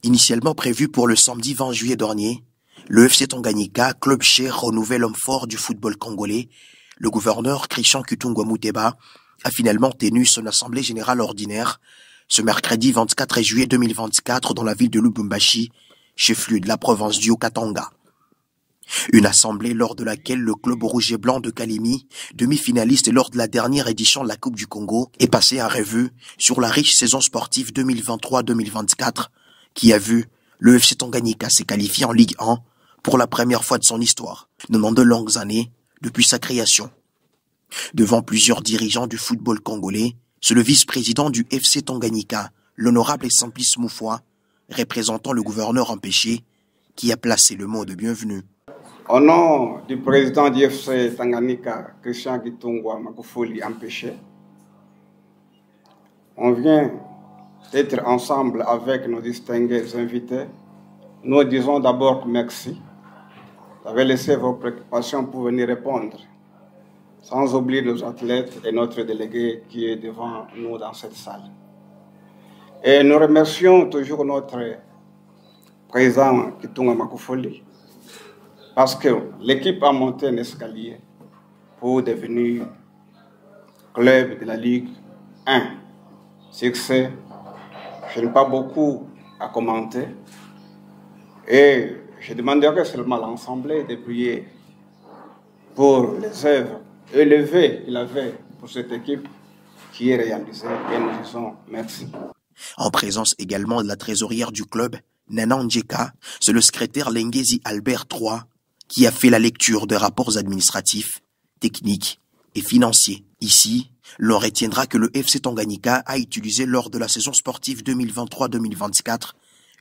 Initialement prévu pour le samedi 20 juillet dernier, le FC Tanganyika, club cher au nouvel homme fort du football congolais, le gouverneur Christian Kitungwa Muteba, a finalement tenu son assemblée générale ordinaire ce mercredi 24 juillet 2024 dans la ville de Lubumbashi, chef-lieu de la province du Haut-Katanga. Une assemblée lors de laquelle le club rouge et blanc de Kalimi, demi-finaliste lors de la dernière édition de la Coupe du Congo, est passé en revue sur la riche saison sportive 2023-2024 qui a vu le FC Tanganyika se qualifier en Ligue 1 pour la première fois de son histoire, dans de longues années depuis sa création. Devant plusieurs dirigeants du football congolais, c'est le vice-président du FC Tanganyika, l'honorable Simplice Moufoua, représentant le gouverneur empêché, qui a placé le mot de bienvenue. Au nom du président du FC Tanganyika, Christian Kitungwa Makufuli empêché, on vient d'être ensemble avec nos distingués invités. Nous disons d'abord merci. Vous avez laissé vos préoccupations pour venir répondre, sans oublier nos athlètes et notre délégué qui est devant nous dans cette salle. Et nous remercions toujours notre président Kitungwa Makufuli, parce que l'équipe a monté un escalier pour devenir club de la Ligue 1. Succès, je n'ai pas beaucoup à commenter. Et je demanderai seulement à l'Assemblée de prier pour les œuvres élevées qu'il avait pour cette équipe qui est réalisée. Et nous disons merci. En présence également de la trésorière du club, Nana Njeka, c'est le secrétaire Lengezi Albert III qui a fait la lecture des rapports administratifs, techniques et financiers. Ici, l'on retiendra que le FC Tanganyika a utilisé lors de la saison sportive 2023-2024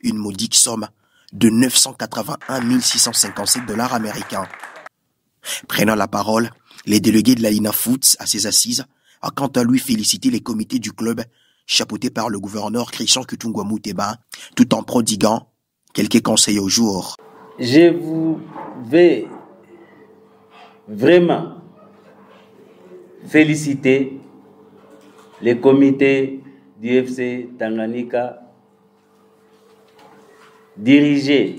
une modique somme de 981 657 $ américains. Prenant la parole, les délégués de la Lina Foots à ses assises a quant à lui félicité les comités du club chapeautés par le gouverneur Christian Kitungwa Muteba, tout en prodiguant quelques conseils au jour. Je vous vais vraiment féliciter les comités du FC Tanganyika dirigés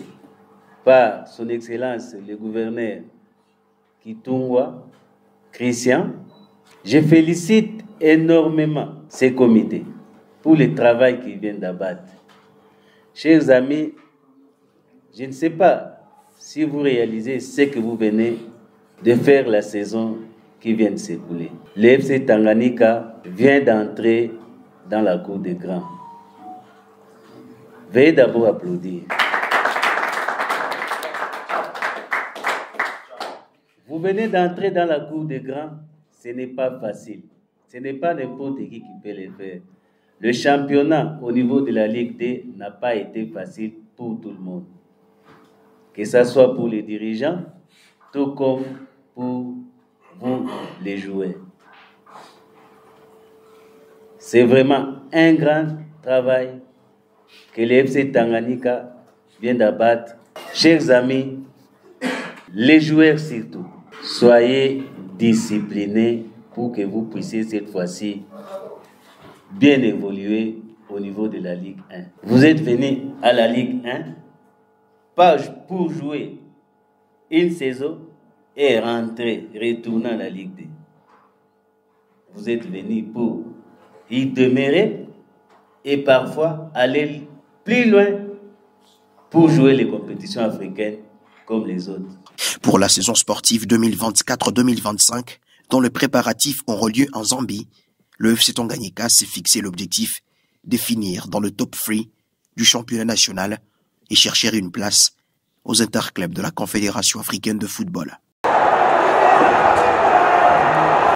par son Excellence le gouverneur Kitungwa Christian. Je félicite énormément ces comités pour le travail qu'ils viennent d'abattre. Chers amis, je ne sais pas si vous réalisez ce que vous venez de faire la saison qui vient de s'écouler. Le FC Tanganyika vient d'entrer dans la cour des grands. Veuillez d'abord applaudir. Vous venez d'entrer dans la cour des grands, ce n'est pas facile. Ce n'est pas n'importe qui peut le faire. Le championnat au niveau de la Ligue D n'a pas été facile pour tout le monde. Que ce soit pour les dirigeants, tout comme pour vous, les joueurs. C'est vraiment un grand travail que le FC Tanganyika vient d'abattre. Chers amis, les joueurs surtout, soyez disciplinés pour que vous puissiez cette fois-ci bien évoluer au niveau de la Ligue 1. Vous êtes venus à la Ligue 1 pas pour jouer une saison et retourner à la Ligue 2. Vous êtes venus pour y demeurer et parfois aller plus loin pour jouer les compétitions africaines comme les autres. Pour la saison sportive 2024-2025, dont les préparatifs auront lieu en Zambie, le FC Tanganyika s'est fixé l'objectif de finir dans le top 3 du championnat national et chercher une place aux interclubs de la Confédération africaine de football.